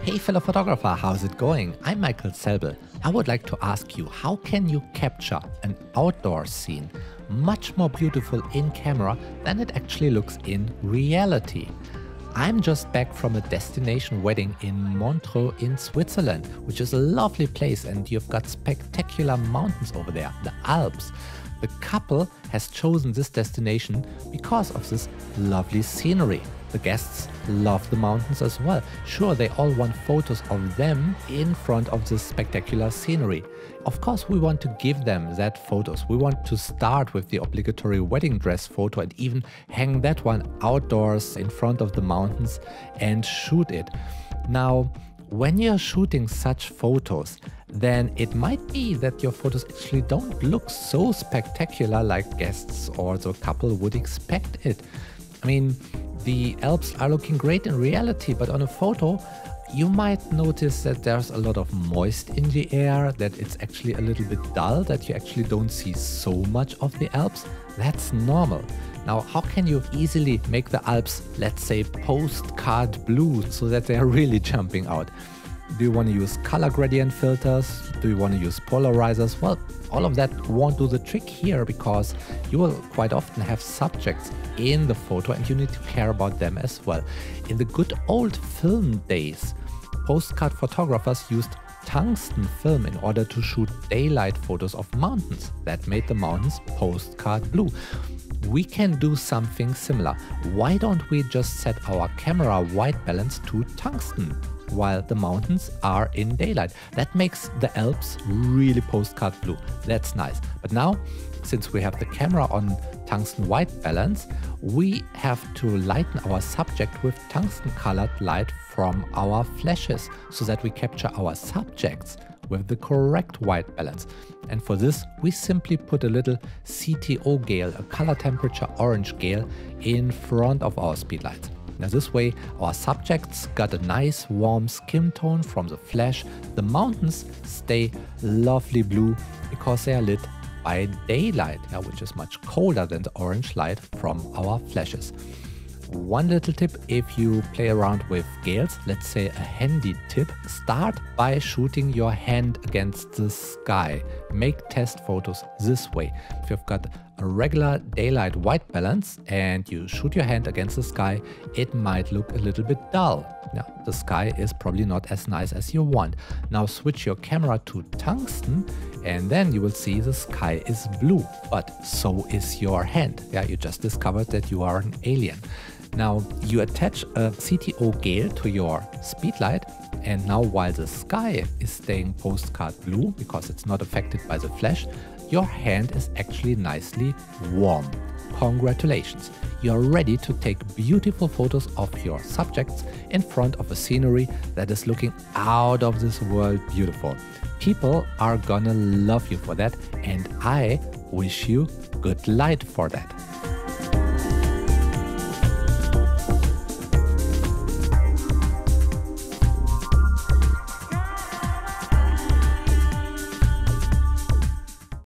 Hey fellow photographer, how's it going? I'm Michael Zelbel. I would like to ask you, how can you capture an outdoor scene much more beautiful in camera than it actually looks in reality? I'm just back from a destination wedding in Montreux in Switzerland, which is a lovely place, and you've got spectacular mountains over there, the Alps. The couple has chosen this destination because of this lovely scenery. The guests love the mountains as well. Sure, they all want photos of them in front of this spectacular scenery. Of course, we want to give them that photos. We want to start with the obligatory wedding dress photo and even hang that one outdoors in front of the mountains and shoot it. Now, when you're shooting such photos, then it might be that your photos actually don't look so spectacular like guests or the couple would expect it. I mean, the Alps are looking great in reality, but on a photo, you might notice that there's a lot of moist in the air, that it's actually a little bit dull, that you actually don't see so much of the Alps. That's normal. Now, how can you easily make the Alps, let's say, postcard blue so that they are really jumping out? Do you want to use color gradient filters? Do you want to use polarizers? Well, all of that won't do the trick here because you will quite often have subjects in the photo and you need to care about them as well. In the good old film days, postcard photographers used tungsten film in order to shoot daylight photos of mountains. That made the mountains postcard blue. We can do something similar. Why don't we just set our camera white balance to tungsten while the mountains are in daylight? That makes the Alps really postcard blue. That's nice. But now, since we have the camera on tungsten white balance, we have to lighten our subject with tungsten colored light from our flashes so that we capture our subjects with the correct white balance. And for this, we simply put a little CTO gale, a color temperature orange gale, in front of our speedlights. Now this way, our subjects got a nice warm skin tone from the flash. The mountains stay lovely blue because they are lit by daylight, which is much colder than the orange light from our flashes. One little tip, if you play around with gales, let's say a handy tip, start by shooting your hand against the sky. Make test photos this way. If you've got a regular daylight white balance and you shoot your hand against the sky, it might look a little bit dull. Now, the sky is probably not as nice as you want. Now switch your camera to tungsten and then you will see the sky is blue, but so is your hand. You just discovered that you are an alien. Now you attach a CTO gale to your speedlight, and now while the sky is staying postcard blue because it's not affected by the flash, your hand is actually nicely warm. Congratulations! You're ready to take beautiful photos of your subjects in front of a scenery that is looking out of this world beautiful. People are gonna love you for that, and I wish you good light for that.